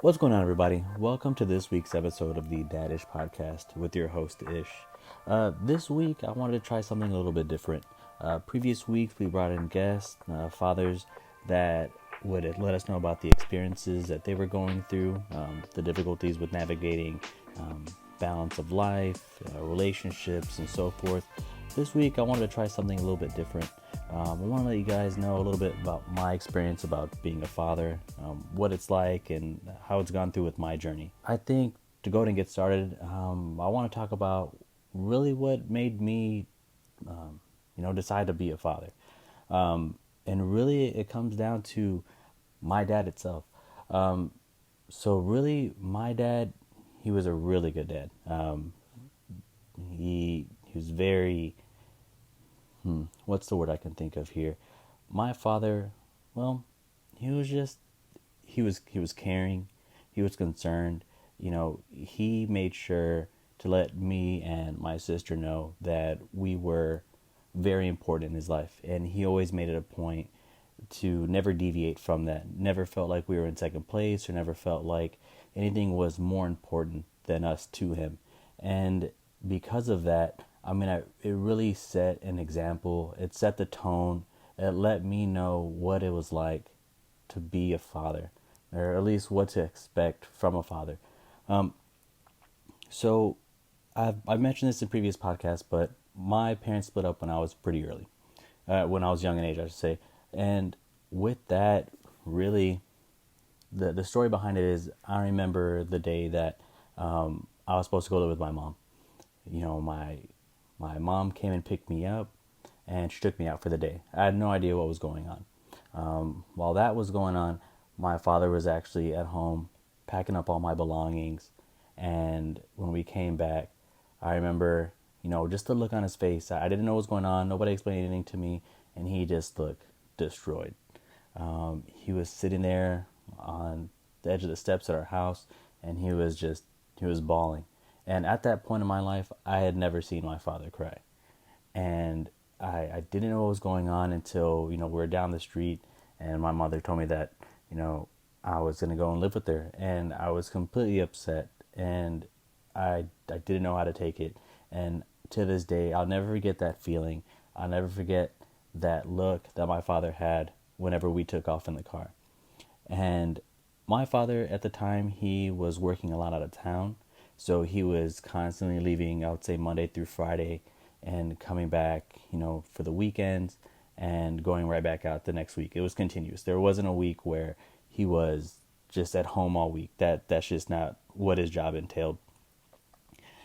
What's going on, everybody? Welcome to this week's episode of the Dadish podcast with your host, Ish. This week, I wanted to try something a little bit different. Previous weeks, we brought in guests, fathers that would let us know about the experiences that they were going through, the difficulties with navigating balance of life, relationships, and so forth. This week, I wanted to try something a little bit different. I want to let you guys know a little bit about my experience about being a father, what it's like, and how it's gone through with my journey. I think to go ahead and get started, I want to talk about really what made me, decide to be a father. And really, it comes down to my dad itself. So really, my dad, he was a really good dad. He was very what's the word I can think of here? My father, well, he was just he was caring, he was concerned. He made sure to let me and my sister know that we were very important in his life, and he always made it a point to never deviate from that. Never felt like we were in second place, or never felt like anything was more important than us to him. And because of that, it really set an example. It set the tone. It let me know what it was like to be a father, or at least what to expect from a father. Um, so I've mentioned this in previous podcasts, but my parents split up when I was pretty early, when I was young in age, I should say. And with that, really, the story behind it is I remember the day that I was supposed to go live with my mom. My mom came and picked me up, and she took me out for the day. I had no idea what was going on. While that was going on, my father was actually at home packing up all my belongings. And when we came back, I remember, just the look on his face. I didn't know what was going on. Nobody explained anything to me. And he just looked destroyed. He was sitting there on the edge of the steps at our house, and he was bawling. And at that point in my life, I had never seen my father cry. And I didn't know what was going on until, we were down the street, and my mother told me that, I was going to go and live with her. And I was completely upset, and I didn't know how to take it. And to this day, I'll never forget that feeling. I'll never forget that look that my father had whenever we took off in the car. And my father at the time, he was working a lot out of town. So he was constantly leaving, I would say Monday through Friday, and coming back, for the weekends, and going right back out the next week. It was continuous. There wasn't a week where he was just at home all week. That's just not what his job entailed.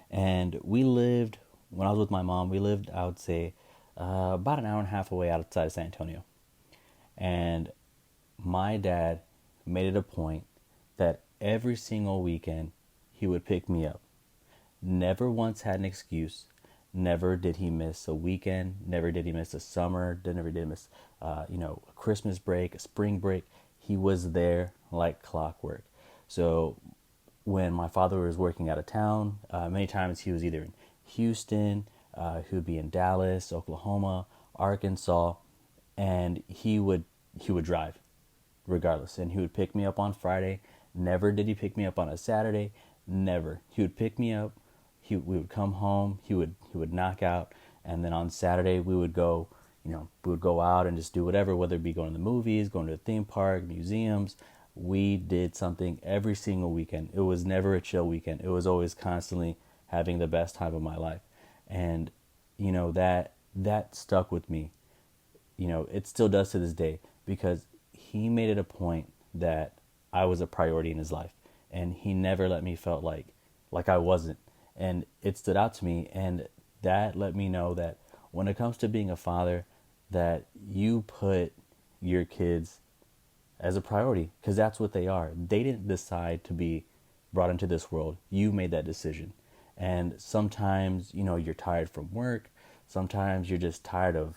And when I was with my mom, we lived, I would say, about an hour and a half away outside of San Antonio. And my dad made it a point that every single weekend he would pick me up. Never once had an excuse. Never did he miss a weekend. Never did he miss a summer. Never did he miss, a Christmas break, a spring break. He was there like clockwork. So when my father was working out of town, many times he was either in Houston, he would be in Dallas, Oklahoma, Arkansas, and he would drive regardless. And he would pick me up on Friday. Never did he pick me up on a Saturday. Never. He would pick me up. We would come home. He would knock out, and then on Saturday we would go. We would go out and just do whatever, whether it be going to the movies, going to a theme park, museums. We did something every single weekend. It was never a chill weekend. It was always constantly having the best time of my life, and that stuck with me. It still does to this day, because he made it a point that I was a priority in his life, and he never let me felt like I wasn't. And it stood out to me, and that let me know that when it comes to being a father, that you put your kids as a priority, because that's what they are. They didn't decide to be brought into this world. You made that decision. And sometimes, you're tired from work. Sometimes you're just tired of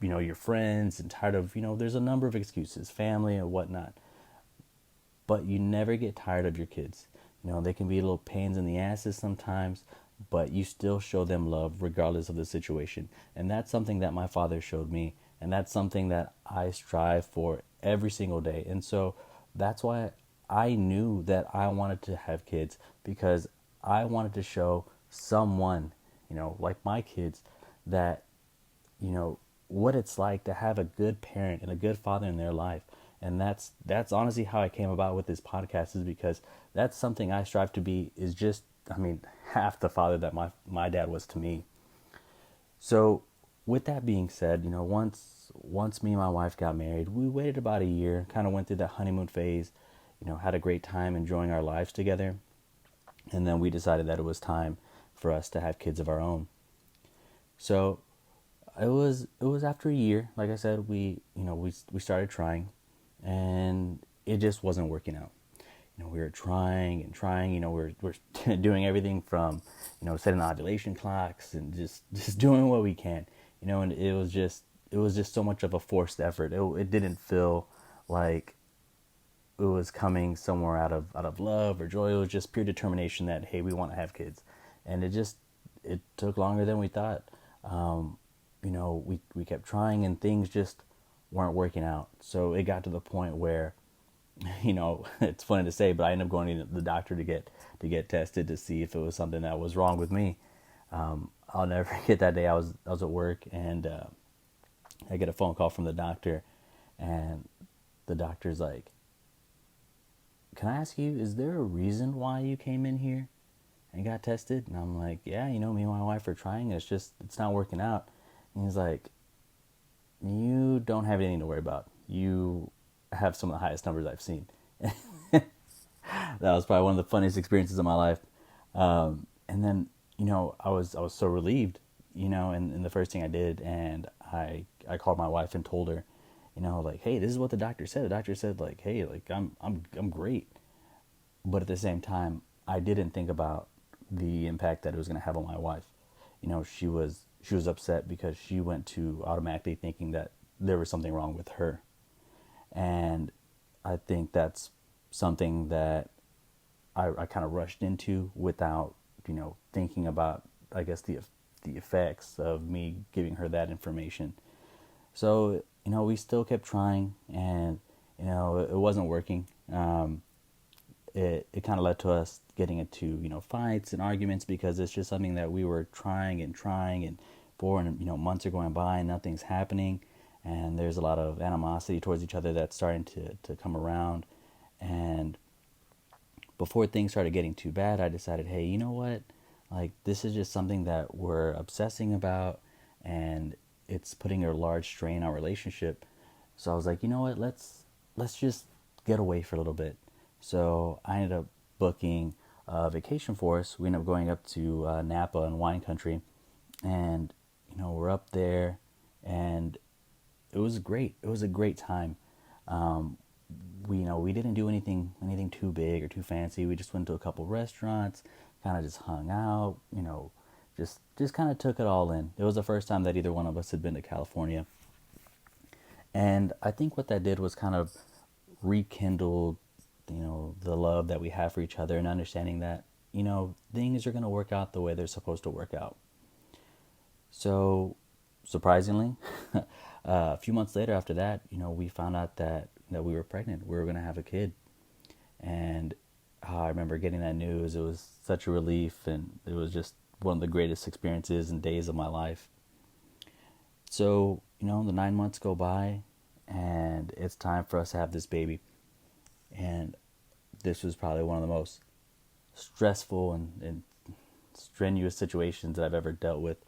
your friends, and tired of, there's a number of excuses, family and whatnot. But you never get tired of your kids. They can be little pains in the asses sometimes, but you still show them love regardless of the situation. And that's something that my father showed me, and that's something that I strive for every single day. And so that's why I knew that I wanted to have kids because I wanted to show someone, like my kids, that, what it's like to have a good parent and a good father in their life. And that's honestly how I came about with this podcast, is because that's something I strive to be, is just, half the father that my dad was to me. So with that being said, once me and my wife got married, we waited about a year, kind of went through that honeymoon phase, had a great time enjoying our lives together. And then we decided that it was time for us to have kids of our own. So it was after a year, like I said, we started trying, and it just wasn't working out. We were trying and trying. We're doing everything from, setting ovulation clocks and just doing what we can. And it was just so much of a forced effort. It didn't feel like it was coming somewhere out of love or joy. It was just pure determination that, hey, we want to have kids, and it took longer than we thought. We kept trying and things just weren't working out. So it got to the point where, it's funny to say, but I ended up going to the doctor to get tested to see if it was something that was wrong with me. I'll never forget that day. I was at work, and I get a phone call from the doctor, and the doctor's like, "Can I ask you, is there a reason why you came in here and got tested?" And I'm like, "Yeah, me and my wife are trying. It's not working out." And he's like, "You don't have anything to worry about. You have some of the highest numbers I've seen." That was probably one of the funniest experiences of my life. And then, I was so relieved, and the first thing I did, and I called my wife and told her, like, "Hey, this is what the doctor said." The doctor said, like, "Hey, like, I'm great." But at the same time, I didn't think about the impact that it was going to have on my wife. She was upset because she went to automatically thinking that there was something wrong with her. And I think that's something that I kind of rushed into without, thinking about, I guess, the effects of me giving her that information. So, we still kept trying, and, it wasn't working. It kind of led to us getting into, fights and arguments, because it's just something that we were trying and trying, and months are going by and nothing's happening. And there's a lot of animosity towards each other that's starting to come around. And before things started getting too bad, I decided, hey, you know what? Like, this is just something that we're obsessing about, and it's putting a large strain on our relationship. So I was like, you know what? Let's just get away for a little bit. So I ended up booking a vacation for us. We ended up going up to Napa and wine country, and we're up there, and it was great. It was a great time. Um, we didn't do anything too big or too fancy. We just went to a couple restaurants, kind of just hung out, just kind of took it all in. It was the first time that either one of us had been to California, and I think what that did was kind of rekindle, the love that we have for each other, and understanding that, things are going to work out the way they're supposed to work out. So, surprisingly, a few months later after that, we found out that we were pregnant. We were going to have a kid. And I remember getting that news. It was such a relief, and it was just one of the greatest experiences and days of my life. So, the 9 months go by, and it's time for us to have this baby. And this was probably one of the most stressful and strenuous situations that I've ever dealt with.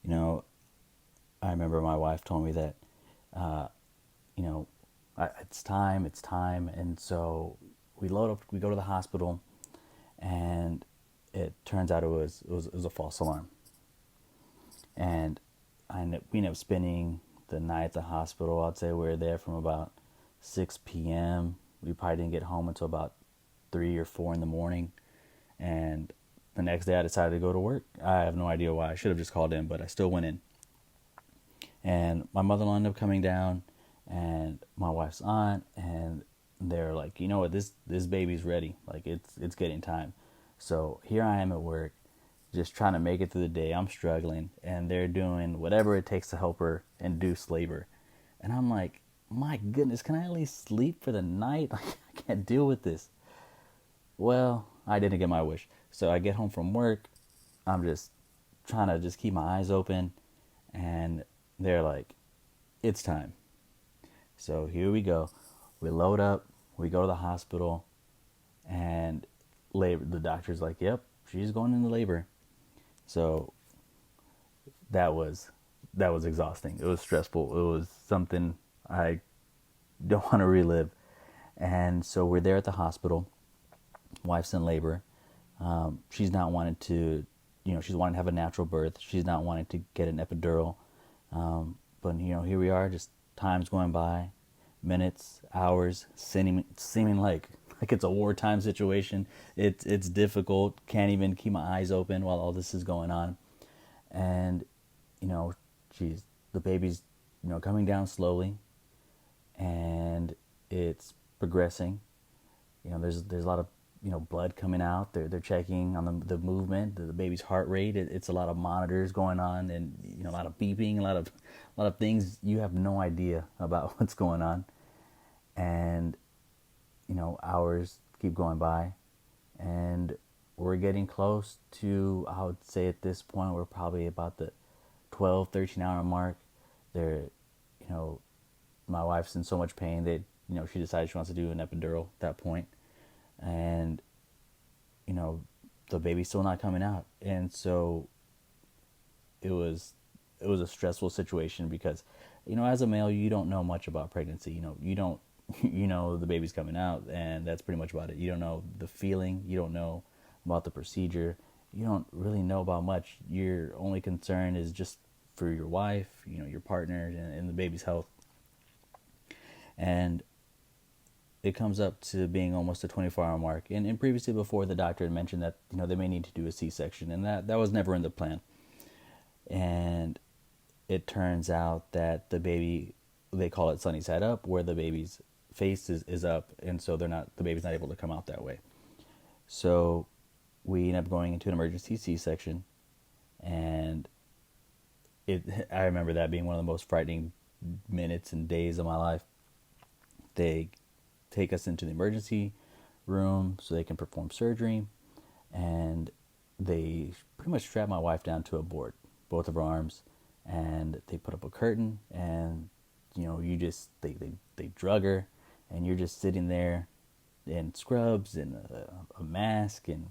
You know, I remember my wife told me that, uh, it's time. And so we load up, we go to the hospital, and it turns out it was a false alarm. And we ended up spending the night at the hospital. I'd say we were there from about 6 p.m. We probably didn't get home until about 3 or 4 in the morning. And the next day I decided to go to work. I have no idea why. I should have just called in, but I still went in. And my mother-in-law ended up coming down, and my wife's aunt, and they're like, you know what, this baby's ready. Like, it's getting time. So here I am at work, just trying to make it through the day. I'm struggling, and they're doing whatever it takes to help her induce labor. And I'm like, my goodness, can I at least sleep for the night? Like, can't deal with this. Well, I didn't get my wish. So I get home from work. I'm just trying to just keep my eyes open. And they're like, it's time. So here we go. We load up. We go to the hospital. And labor, the doctor's like, yep, she's going into labor. So that was that was exhausting. It was stressful. It was something I don't want to relive. And so we're there at the hospital. Wife's in labor. She's not wanting to, she's wanting to have a natural birth. She's not wanting to get an epidural. But here we are, just time's going by, minutes, hours, seeming like it's a wartime situation. It's difficult. Can't even keep my eyes open while all this is going on. And she's the baby's coming down slowly, and it's progressing. There's a lot of blood coming out. They're checking on the movement, the baby's heart rate. It's a lot of monitors going on, and a lot of beeping, a lot of things you have no idea about what's going on. And hours keep going by, and we're getting close to, I would say at this point, we're probably about the 12, 13 hour mark. They're, my wife's in so much pain that, she decides she wants to do an epidural at that point. And, the baby's still not coming out. And so it was a stressful situation because, as a male, you don't know much about pregnancy. You don't, the baby's coming out, and that's pretty much about it. You don't know the feeling. You don't know about the procedure. You don't really know about much. Your only concern is just for your wife, your partner, and the baby's health. And it comes up to being almost a 24-hour mark. And previously, before, the doctor had mentioned that they may need to do a C-section, and that was never in the plan. And it turns out that the baby, they call it sunny side up, where the baby's face is up, and so the baby's not able to come out that way. So we end up going into an emergency C-section, and I remember that being one of the most frightening minutes and days of my life. They take us into the emergency room so they can perform surgery, and they pretty much strap my wife down to a board, both of her arms, and they put up a curtain, and they drug her, and you're just sitting there in scrubs and a mask, and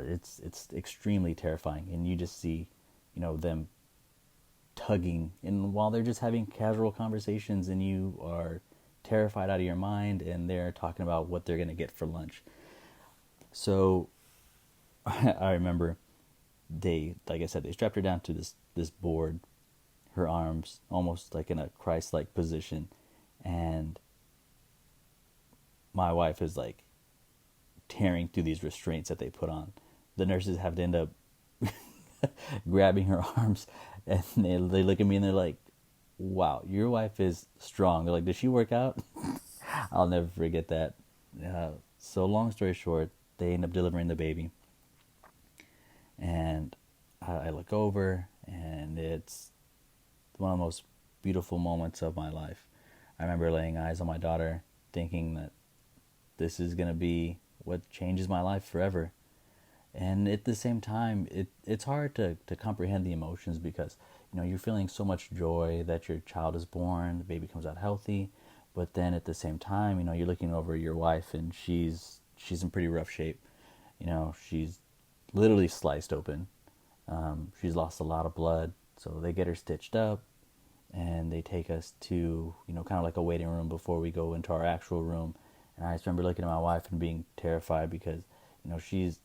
it's extremely terrifying. And you just see them tugging, and while they're just having casual conversations, and you are terrified out of your mind, and they're talking about what they're going to get for lunch. So I remember like I said, they strapped her down to this board, her arms almost like in a Christ-like position, and my wife is like tearing through these restraints that they put on. The nurses have to end up grabbing her arms, and they look at me and they're like, wow, your wife is strong. They're like, did she work out? I'll never forget that. So long story short, they end up delivering the baby. And I look over, and it's one of the most beautiful moments of my life. I remember laying eyes on my daughter, thinking that this is going to be what changes my life forever. And at the same time, it's hard to comprehend the emotions because, you're feeling so much joy that your child is born, the baby comes out healthy. But then at the same time, you're looking over your wife, and she's in pretty rough shape. She's literally sliced open. She's lost a lot of blood. So they get her stitched up, and they take us to, kind of like a waiting room before we go into our actual room. And I just remember looking at my wife and being terrified because, she's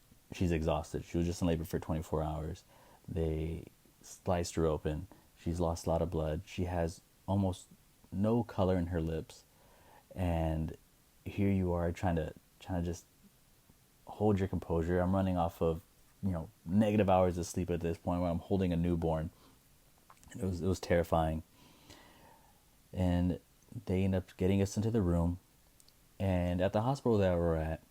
exhausted. She was just in labor for 24 hours. They sliced her open. She's lost a lot of blood. She has almost no color in her lips. And here you are trying to just hold your composure. I'm running off of, negative hours of sleep at this point where I'm holding a newborn. It was terrifying. And they end up getting us into the room. And at the hospital that we're at,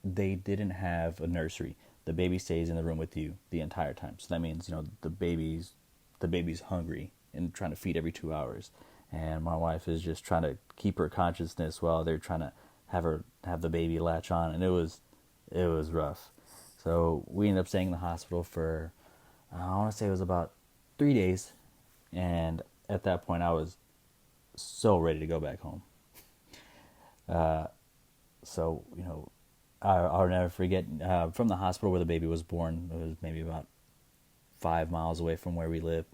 they didn't have a nursery. The baby stays in the room with you the entire time. So that means, the baby's hungry and trying to feed every 2 hours. And my wife is just trying to keep her consciousness while they're trying to have the baby latch on, and it was rough. So we ended up staying in the hospital for, I want to say it was about 3 days, and at that point I was so ready to go back home. So I'll never forget, from the hospital where the baby was born. It was maybe about 5 miles away from where we live.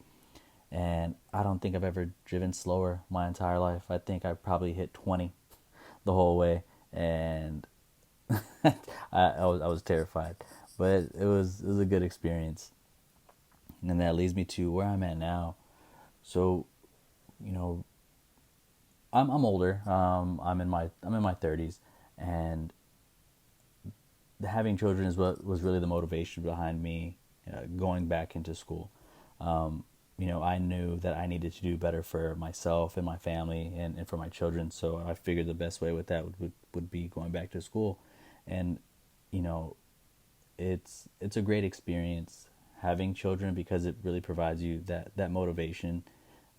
And I don't think I've ever driven slower my entire life. I think I probably hit 20 the whole way. And I was terrified. But it was a good experience. And that leads me to where I'm at now. So, you know, I'm older. I'm in my 30s, and having children is what was really the motivation behind me going back into school. I knew that I needed to do better for myself and my family and for my children. So I figured the best way with that would be going back to school. And, you know, it's a great experience having children because it really provides you that motivation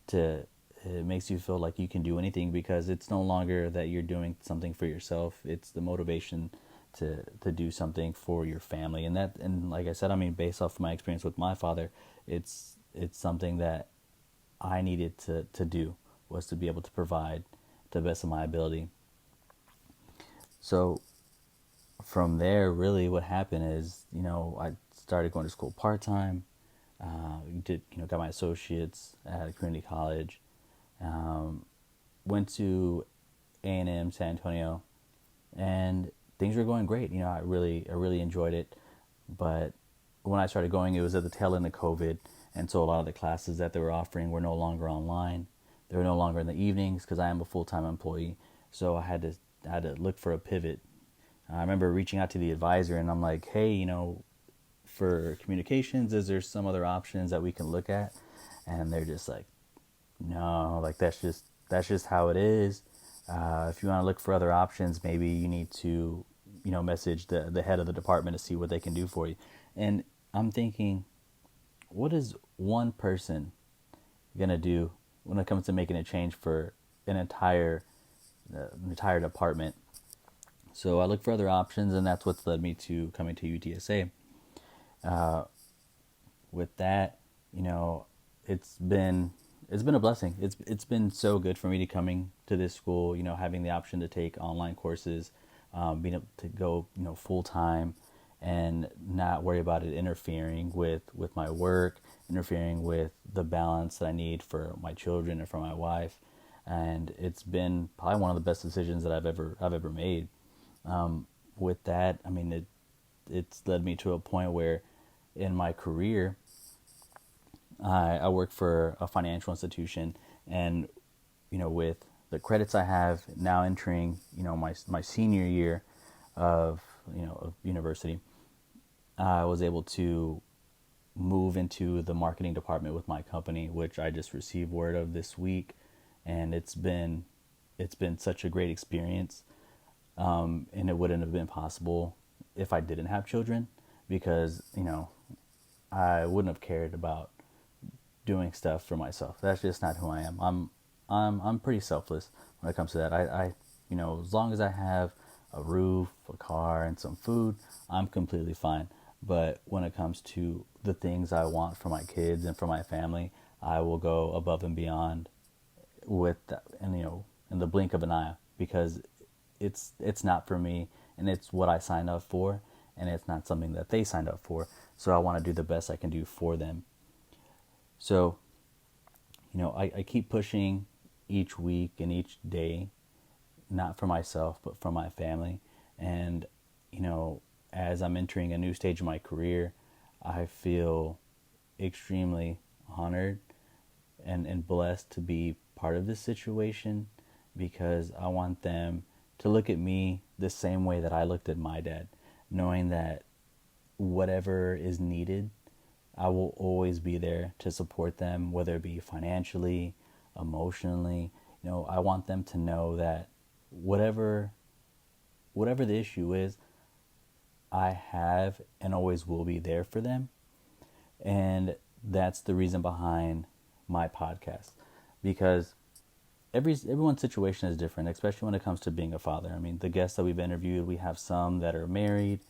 to, it makes you feel like you can do anything because it's no longer that you're doing something for yourself. It's the motivation to do something for your family. And like I said, I mean, based off of my experience with my father, it's something that I needed to do, was to be able to provide to the best of my ability. So from there, really what happened is, I started going to school part-time, got my associates at a community college, um, went to A&M San Antonio, and things were going great. I really enjoyed it. But when I started going, it was at the tail end of COVID, and so a lot of the classes that they were offering were no longer online. They were no longer in the evenings because I am a full-time employee. So I had to look for a pivot. I remember reaching out to the advisor, and I'm like, hey, for communications, is there some other options that we can look at? And they're just like, no, like that's just how it is. If you want to look for other options, maybe you need to, message the head of the department to see what they can do for you. And I'm thinking, what is one person gonna do when it comes to making a change for an entire department? So I looked for other options, and that's what's led me to coming to UTSA. Uh, with that, you know, it's been it's been a blessing. It's been so good for me to coming to this school. Having the option to take online courses, being able to go full time, and not worry about it interfering with my work, interfering with the balance that I need for my children and for my wife. And it's been probably one of the best decisions that I've ever made. With that, I mean, it's led me to a point where in my career, I work for a financial institution, and with the credits I have now entering my senior year of university, I was able to move into the marketing department with my company, which I just received word of this week, and it's been such a great experience. And it wouldn't have been possible if I didn't have children, because I wouldn't have cared about doing stuff for myself. That's just not who I am. I'm pretty selfless when it comes to that. As long as I have a roof, a car, and some food, I'm completely fine. But when it comes to the things I want for my kids and for my family, I will go above and beyond with that, and in the blink of an eye, because it's not for me, and it's what I signed up for, and it's not something that they signed up for. So I want to do the best I can do for them. So, I keep pushing each week and each day, not for myself, but for my family. And, as I'm entering a new stage of my career, I feel extremely honored and blessed to be part of this situation, because I want them to look at me the same way that I looked at my dad, knowing that whatever is needed, I will always be there to support them, whether it be financially, emotionally. I want them to know that whatever the issue is, I have and always will be there for them. And that's the reason behind my podcast, because everyone's situation is different, especially when it comes to being a father. I mean, the guests that we've interviewed, we have some that are married,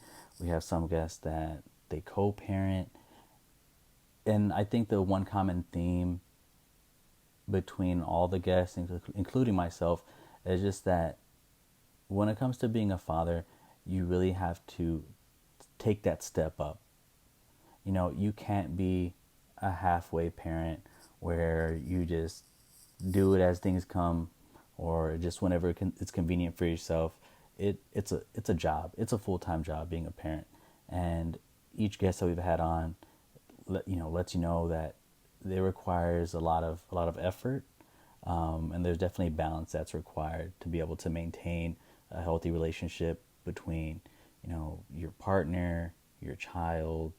we have some guests that they co-parent, and I think the one common theme between all the guests, including myself, is just that when it comes to being a father, you really have to take that step up. You know, you can't be a halfway parent where you just do it as things come or just whenever it's convenient for yourself. It's a job. It's a full-time job being a parent. And each guest that we've had on lets you know that it requires a lot of effort, and there's definitely balance that's required to be able to maintain a healthy relationship between your partner, your child,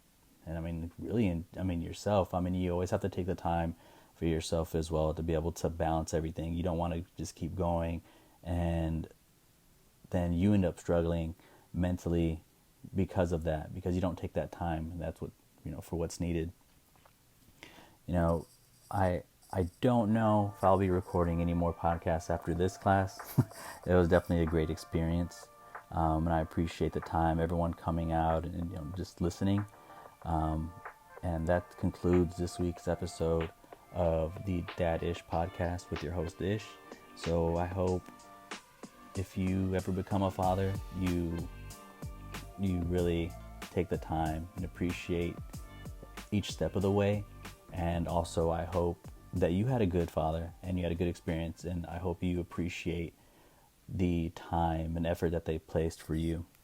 and I mean really, I mean yourself. I mean, you always have to take the time for yourself as well to be able to balance everything. You don't want to just keep going and then you end up struggling mentally because of that, because you don't take that time, and that's what for what's needed. you know I don't know if I'll be recording any more podcasts after this class. It was definitely a great experience, and I appreciate the time, everyone coming out and just listening. And that concludes this week's episode of the Dad Ish podcast with your host Ish. So I hope if you ever become a father, you really take the time and appreciate each step of the way. And also I hope that you had a good father and you had a good experience, and I hope you appreciate the time and effort that they placed for you.